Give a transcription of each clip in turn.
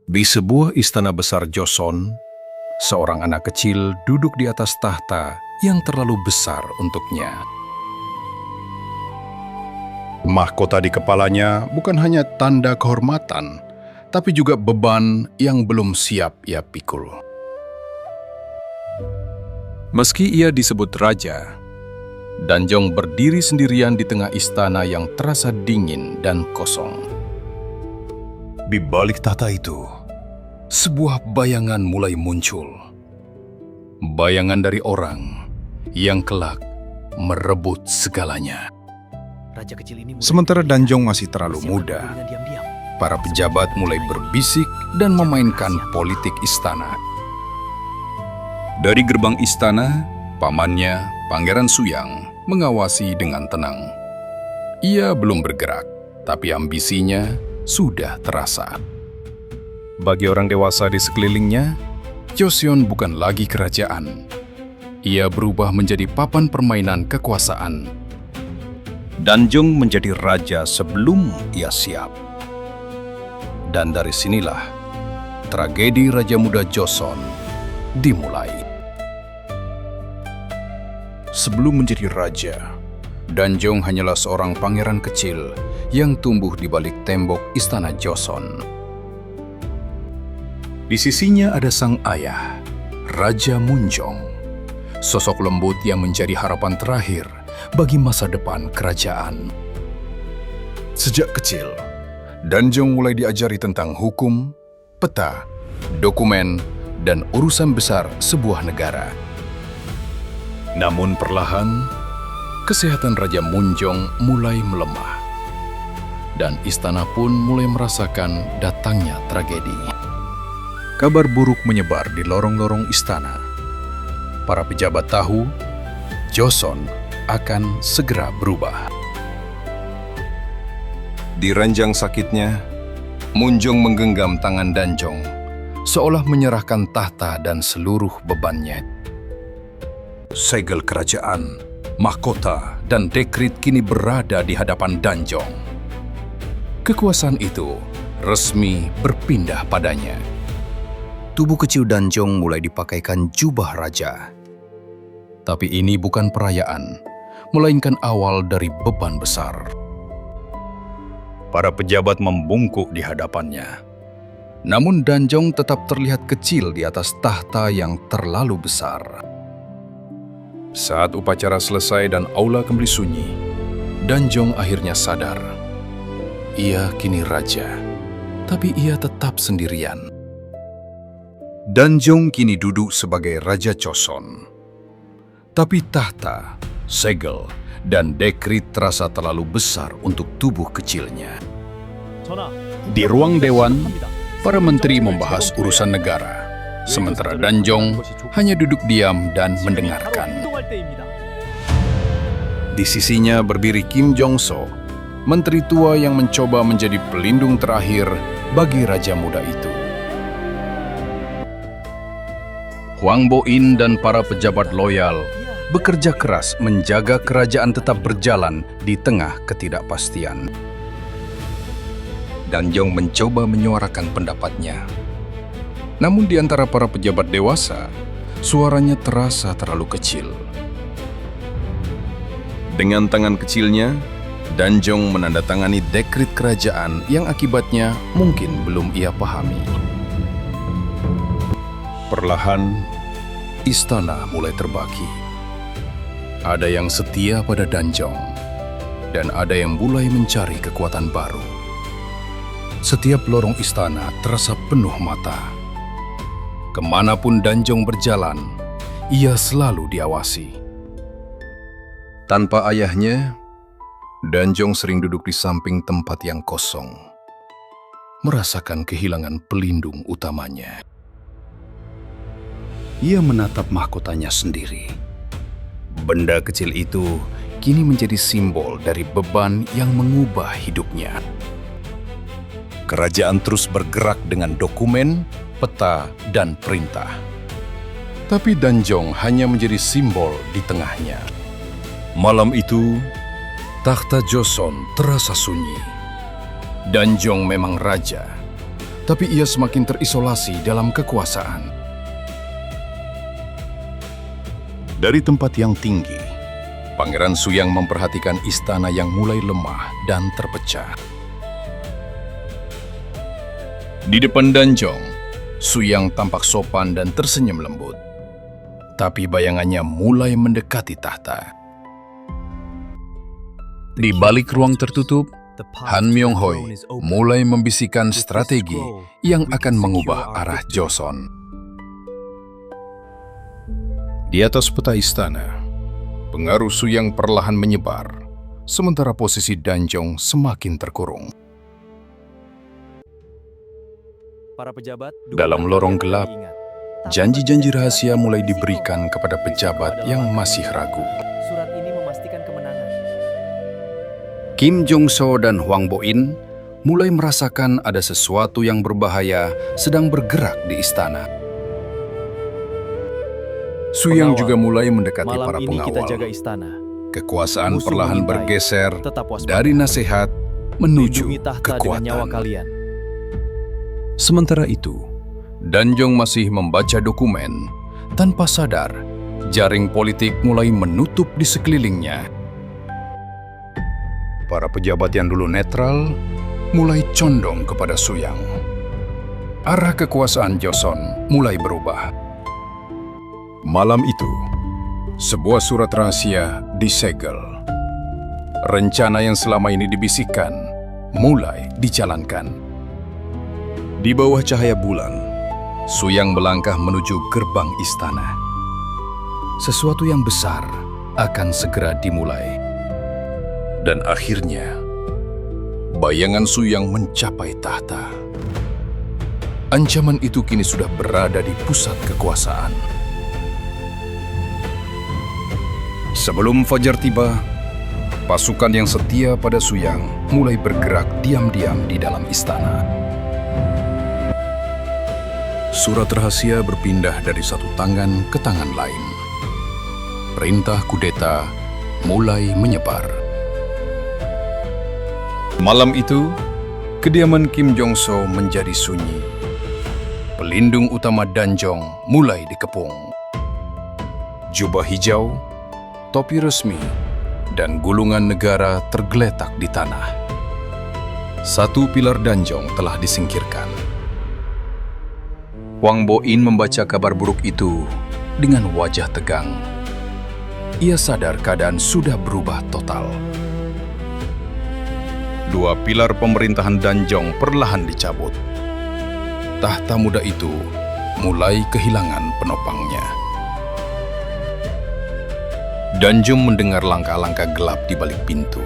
Di sebuah istana besar Joseon, seorang anak kecil duduk di atas tahta yang terlalu besar untuknya. Mahkota di kepalanya bukan hanya tanda kehormatan, tapi juga beban yang belum siap ia pikul. Meski ia disebut raja, Danjong berdiri sendirian di tengah istana yang terasa dingin dan kosong. Di balik tahta itu, sebuah bayangan mulai muncul. Bayangan dari orang yang kelak merebut segalanya. Sementara Danjong masih terlalu muda, para pejabat mulai berbisik dan memainkan politik istana. Dari gerbang istana, pamannya, Pangeran Suyang, mengawasi dengan tenang. Ia belum bergerak, tapi ambisinya sudah terasa. Bagi orang dewasa di sekelilingnya, Joseon bukan lagi kerajaan. Ia berubah menjadi papan permainan kekuasaan. Danjong menjadi raja sebelum ia siap. Dan dari sinilah tragedi Raja Muda Joseon dimulai. Sebelum menjadi raja, Danjong hanyalah seorang pangeran kecil yang tumbuh di balik tembok istana Joseon. Di sisinya ada sang ayah, Raja Munjong, sosok lembut yang menjadi harapan terakhir bagi masa depan kerajaan. Sejak kecil, Danjong mulai diajari tentang hukum, peta, dokumen, dan urusan besar sebuah negara. Namun perlahan, kesehatan Raja Munjong mulai melemah, dan istana pun mulai merasakan datangnya tragedi. Kabar buruk menyebar di lorong-lorong istana. Para pejabat tahu, Joseon akan segera berubah. Di ranjang sakitnya, Munjong menggenggam tangan Danjong, seolah menyerahkan tahta dan seluruh bebannya. Segel kerajaan, mahkota, dan dekrit kini berada di hadapan Danjong. Kekuasaan itu resmi berpindah padanya. Tubuh kecil Danjong mulai dipakaikan jubah raja. Tapi ini bukan perayaan, melainkan awal dari beban besar. Para pejabat membungkuk di hadapannya. Namun Danjong tetap terlihat kecil di atas tahta yang terlalu besar. Saat upacara selesai dan aula kembali sunyi, Danjong akhirnya sadar. Ia kini raja, tapi ia tetap sendirian. Danjong kini duduk sebagai Raja Joseon. Tapi tahta, segel, dan dekrit terasa terlalu besar untuk tubuh kecilnya. Di ruang dewan, para menteri membahas urusan negara, sementara Danjong hanya duduk diam dan mendengarkan. Di sisinya berdiri Kim Jong-so, menteri tua yang mencoba menjadi pelindung terakhir bagi raja muda itu. Hwang Bo-in dan para pejabat loyal bekerja keras menjaga kerajaan tetap berjalan di tengah ketidakpastian. Danjong mencoba menyuarakan pendapatnya. Namun di antara para pejabat dewasa, suaranya terasa terlalu kecil. Dengan tangan kecilnya, Danjong menandatangani dekrit kerajaan yang akibatnya mungkin belum ia pahami. Perlahan, istana mulai terbagi. Ada yang setia pada Danjong, dan ada yang mulai mencari kekuatan baru. Setiap lorong istana terasa penuh mata. Kemanapun Danjong berjalan, ia selalu diawasi. Tanpa ayahnya, Danjong sering duduk di samping tempat yang kosong, merasakan kehilangan pelindung utamanya. Ia menatap mahkotanya sendiri. Benda kecil itu kini menjadi simbol dari beban yang mengubah hidupnya. Kerajaan terus bergerak dengan dokumen, peta, dan perintah. Tapi Danjong hanya menjadi simbol di tengahnya. Malam itu, tahta Joseon terasa sunyi. Danjong memang raja, tapi ia semakin terisolasi dalam kekuasaan. Dari tempat yang tinggi, Pangeran Suyang memperhatikan istana yang mulai lemah dan terpecah. Di depan Danjong, Suyang tampak sopan dan tersenyum lembut. Tapi bayangannya mulai mendekati tahta. Di balik ruang tertutup, Han Myung-hoi mulai membisikkan strategi yang akan mengubah arah Joseon. Di atas peta istana, pengaruh Suyang perlahan menyebar, sementara posisi Danjong semakin terkurung. Dalam lorong gelap, janji-janji rahasia mulai diberikan kepada pejabat yang masih ragu. Surat ini memastikan kemenangan. Kim Jong-so dan Hwang Bo-in mulai merasakan ada sesuatu yang berbahaya sedang bergerak di istana. Suyang juga mulai mendekati Malam para ini kita jaga pengawal. istana. Kekuasaan Musuh perlahan mengintai. bergeser Tetap waspada. dari nasihat menuju Lindungi tahta dengan nyawa kekuatan. kalian. Sementara itu, Danjong masih membaca dokumen. Tanpa sadar, jaring politik mulai menutup di sekelilingnya. Para pejabat yang dulu netral mulai condong kepada Suyang. Arah kekuasaan Joseon mulai berubah. Malam itu, sebuah surat rahasia disegel. Rencana yang selama ini dibisikkan mulai dijalankan. Di bawah cahaya bulan, Suyang melangkah menuju gerbang istana. Sesuatu yang besar akan segera dimulai. Dan akhirnya, bayangan Suyang mencapai tahta. Ancaman itu kini sudah berada di pusat kekuasaan. Sebelum fajar tiba, pasukan yang setia pada Suyang mulai bergerak diam-diam di dalam istana. Surat rahasia berpindah dari satu tangan ke tangan lain. Perintah kudeta mulai menyebar. Malam itu, kediaman Kim Jong-so menjadi sunyi. Pelindung utama Danjong mulai dikepung. Jubah hijau, topi resmi, dan gulungan negara tergeletak di tanah. Satu pilar Danjong telah disingkirkan. Hwang Bo-in membaca kabar buruk itu dengan wajah tegang. Ia sadar keadaan sudah berubah total. Dua pilar pemerintahan Danjong perlahan dicabut. Tahta muda itu mulai kehilangan penopangnya. Danjong mendengar langkah-langkah gelap di balik pintu,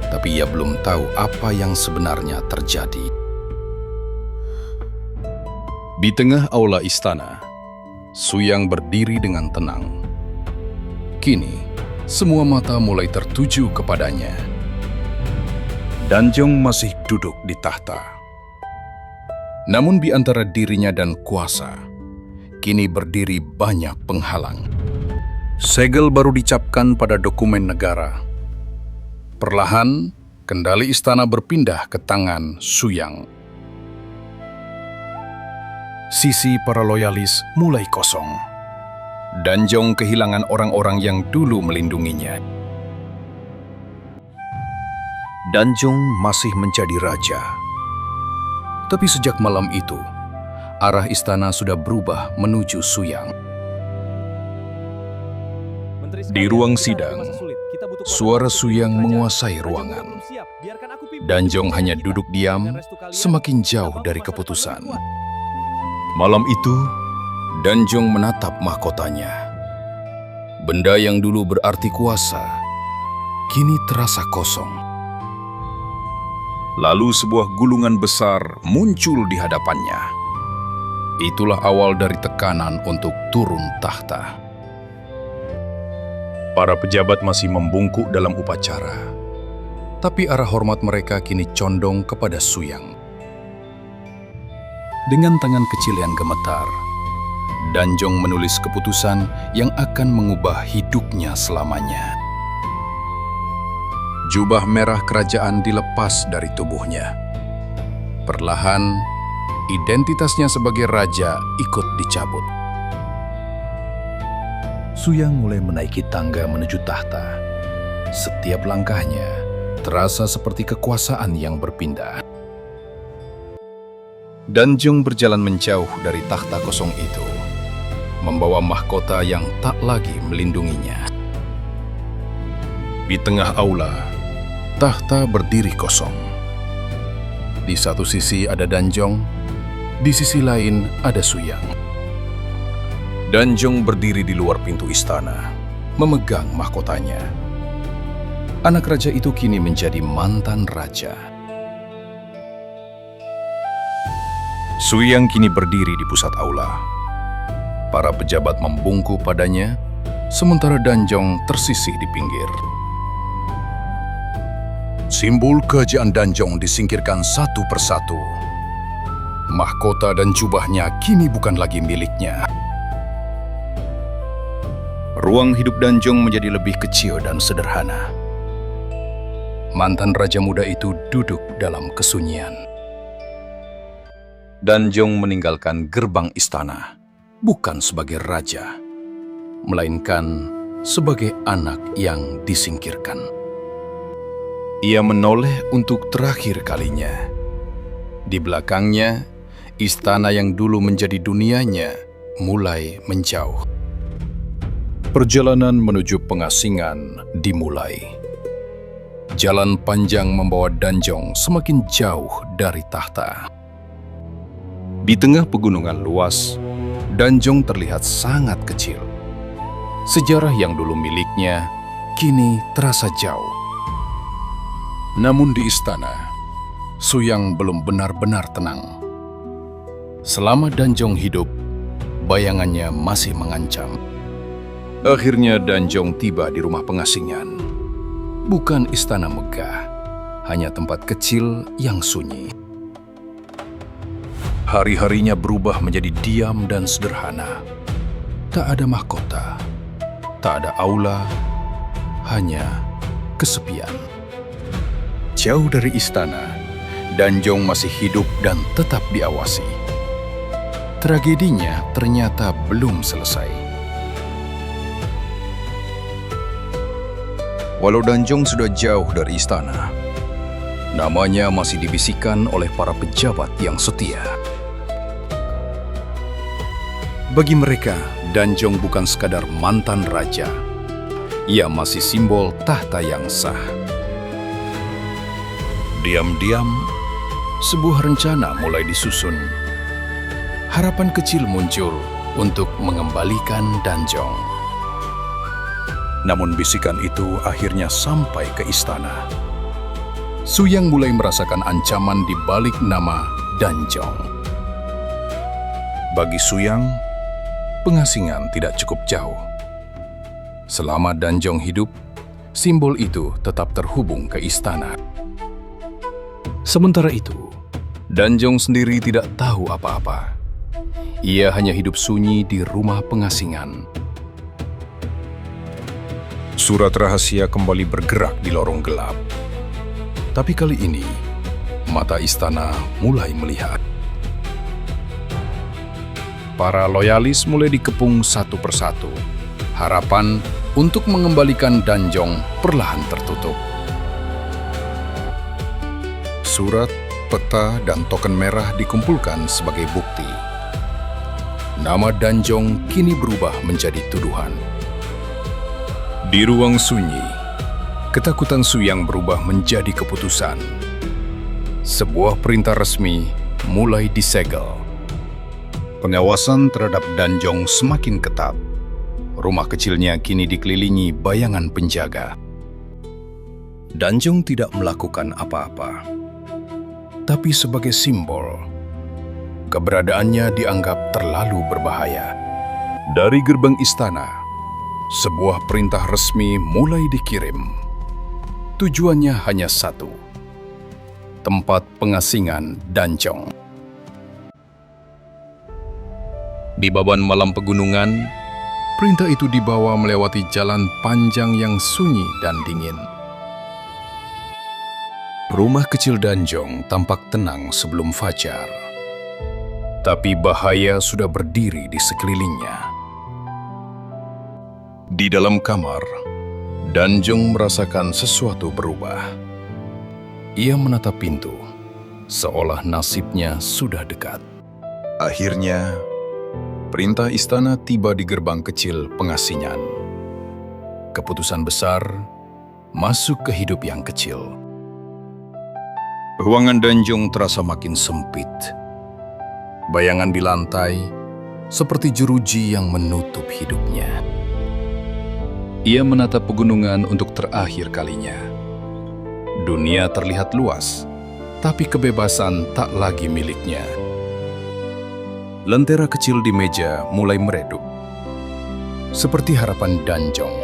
tapi ia belum tahu apa yang sebenarnya terjadi. Di tengah aula istana, Suyang berdiri dengan tenang. Kini, semua mata mulai tertuju kepadanya. Danjong masih duduk di tahta. Namun di antara dirinya dan kuasa, kini berdiri banyak penghalang. Segel baru dicapkan pada dokumen negara. Perlahan, kendali istana berpindah ke tangan Suyang. Sisi para loyalis mulai kosong. Danjong kehilangan orang-orang yang dulu melindunginya. Danjong masih menjadi raja. Tapi sejak malam itu, arah istana sudah berubah menuju Suyang. Di ruang sidang, suara Suyang menguasai ruangan. Danjong hanya duduk diam, semakin jauh dari keputusan. Malam itu, Danjong menatap mahkotanya. Benda yang dulu berarti kuasa, kini terasa kosong. Lalu sebuah gulungan besar muncul di hadapannya. Itulah awal dari tekanan untuk turun tahta. Para pejabat masih membungkuk dalam upacara, tapi arah hormat mereka kini condong kepada Suyang. Dengan tangan kecil yang gemetar, Danjong menulis keputusan yang akan mengubah hidupnya selamanya. Jubah merah kerajaan dilepas dari tubuhnya. Perlahan, identitasnya sebagai raja ikut dicabut. Suyang mulai menaiki tangga menuju tahta. Setiap langkahnya terasa seperti kekuasaan yang berpindah. Danjong berjalan menjauh dari tahta kosong itu, membawa mahkota yang tak lagi melindunginya. Di tengah aula, tahta berdiri kosong. Di satu sisi ada Danjong, di sisi lain ada Suyang. Danjong berdiri di luar pintu istana, memegang mahkotanya. Anak raja itu kini menjadi mantan raja. Suyang kini berdiri di pusat aula. Para pejabat membungkuk padanya, sementara Danjong tersisih di pinggir. Simbol kerajaan Danjong disingkirkan satu persatu. Mahkota dan jubahnya kini bukan lagi miliknya. Ruang hidup Danjong menjadi lebih kecil dan sederhana. Mantan raja muda itu duduk dalam kesunyian. Danjong meninggalkan gerbang istana, bukan sebagai raja, melainkan sebagai anak yang disingkirkan. Ia menoleh untuk terakhir kalinya. Di belakangnya, istana yang dulu menjadi dunianya mulai menjauh. Perjalanan menuju pengasingan dimulai. Jalan panjang membawa Danjong semakin jauh dari tahta. Di tengah pegunungan luas, Danjong terlihat sangat kecil. Sejarah yang dulu miliknya kini terasa jauh. Namun di istana, Suyang belum benar-benar tenang. Selama Danjong hidup, bayangannya masih mengancam. Akhirnya Danjong tiba di rumah pengasingan. Bukan istana megah, hanya tempat kecil yang sunyi. Hari-harinya berubah menjadi diam dan sederhana. Tak ada mahkota, tak ada aula, hanya kesepian. Jauh dari istana, Danjong masih hidup dan tetap diawasi. Tragedinya ternyata belum selesai. Walau Danjong sudah jauh dari istana, namanya masih dibisikkan oleh para pejabat yang setia. Bagi mereka, Danjong bukan sekadar mantan raja. Ia masih simbol tahta yang sah. Diam-diam, sebuah rencana mulai disusun. Harapan kecil muncul untuk mengembalikan Danjong. Namun bisikan itu akhirnya sampai ke istana. Suyang mulai merasakan ancaman di balik nama Danjong. Bagi Suyang, pengasingan tidak cukup jauh. Selama Danjong hidup, simbol itu tetap terhubung ke istana. Sementara itu, Danjong sendiri tidak tahu apa-apa. Ia hanya hidup sunyi di rumah pengasingan. Surat rahasia kembali bergerak di lorong gelap. Tapi kali ini, mata istana mulai melihat. Para loyalis mulai dikepung satu persatu. Harapan untuk mengembalikan Danjong perlahan tertutup. Surat, peta, dan token merah dikumpulkan sebagai bukti. Nama Danjong kini berubah menjadi tuduhan. Di ruang sunyi, ketakutan Suyang berubah menjadi keputusan. Sebuah perintah resmi mulai disegel. Pengawasan terhadap Danjong semakin ketat. Rumah kecilnya kini dikelilingi bayangan penjaga. Danjong tidak melakukan apa-apa. Tapi sebagai simbol, keberadaannya dianggap terlalu berbahaya. Dari gerbang istana, sebuah perintah resmi mulai dikirim. Tujuannya hanya satu: tempat pengasingan Danjong. Di baban malam pegunungan, perintah itu dibawa melewati jalan panjang yang sunyi dan dingin. Rumah kecil Danjong tampak tenang sebelum fajar. Tapi bahaya sudah berdiri di sekelilingnya. Di dalam kamar, Danjong merasakan sesuatu berubah. Ia menatap pintu, seolah nasibnya sudah dekat. Akhirnya, perintah istana tiba di gerbang kecil pengasingan. Keputusan besar masuk ke hidup yang kecil. Ruangan Danjong terasa makin sempit. Bayangan di lantai seperti jeruji yang menutup hidupnya. Ia menatap pegunungan untuk terakhir kalinya. Dunia terlihat luas, tapi kebebasan tak lagi miliknya. Lentera kecil di meja mulai meredup. Seperti harapan Danjong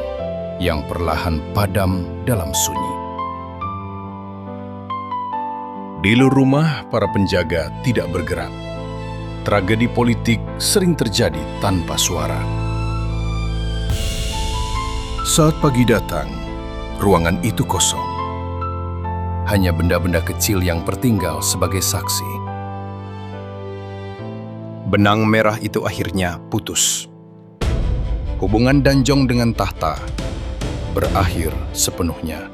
yang perlahan padam dalam sunyi. Di luar rumah, para penjaga tidak bergerak. Tragedi politik sering terjadi tanpa suara. Saat pagi datang, ruangan itu kosong. Hanya benda-benda kecil yang tertinggal sebagai saksi. Benang merah itu akhirnya putus. Hubungan Danjong dengan tahta berakhir sepenuhnya.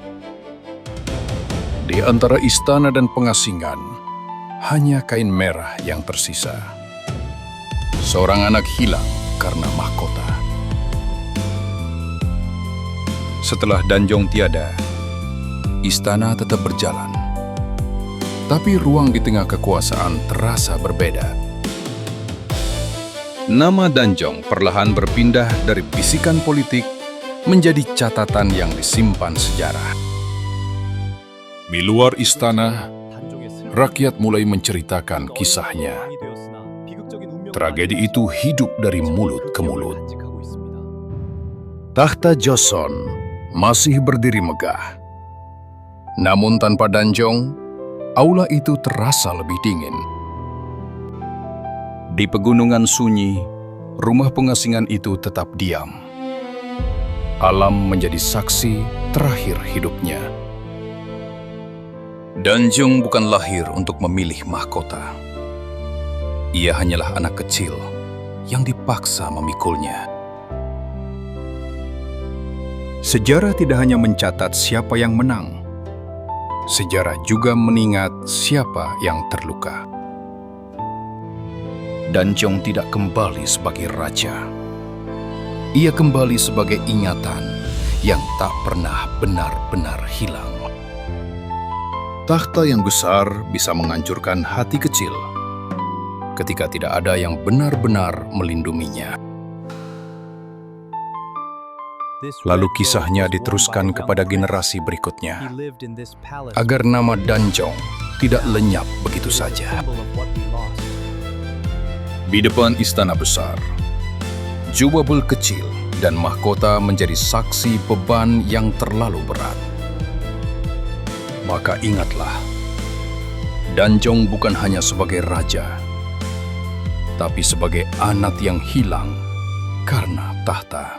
Di antara istana dan pengasingan, hanya kain merah yang tersisa. Seorang anak hilang karena mahkota. Setelah Danjong tiada, istana tetap berjalan. Tapi ruang di tengah kekuasaan terasa berbeda. Nama Danjong perlahan berpindah dari bisikan politik menjadi catatan yang disimpan sejarah. Di luar istana, rakyat mulai menceritakan kisahnya. Tragedi itu hidup dari mulut ke mulut. Tahta Joseon masih berdiri megah. Namun tanpa Danjong, aula itu terasa lebih dingin. Di pegunungan sunyi, rumah pengasingan itu tetap diam. Alam menjadi saksi terakhir hidupnya. Danjong bukan lahir untuk memilih mahkota. Ia hanyalah anak kecil yang dipaksa memikulnya. Sejarah tidak hanya mencatat siapa yang menang. Sejarah juga mengingat siapa yang terluka. Danjong tidak kembali sebagai raja. Ia kembali sebagai ingatan yang tak pernah benar-benar hilang. Tahta yang besar bisa menghancurkan hati kecil ketika tidak ada yang benar-benar melindunginya. Lalu kisahnya diteruskan kepada generasi berikutnya, agar nama Danjong tidak lenyap begitu saja. Di depan istana besar, Jubabul kecil dan mahkota menjadi saksi beban yang terlalu berat. Maka ingatlah, Danjong bukan hanya sebagai raja, tapi sebagai anak yang hilang karena tahta.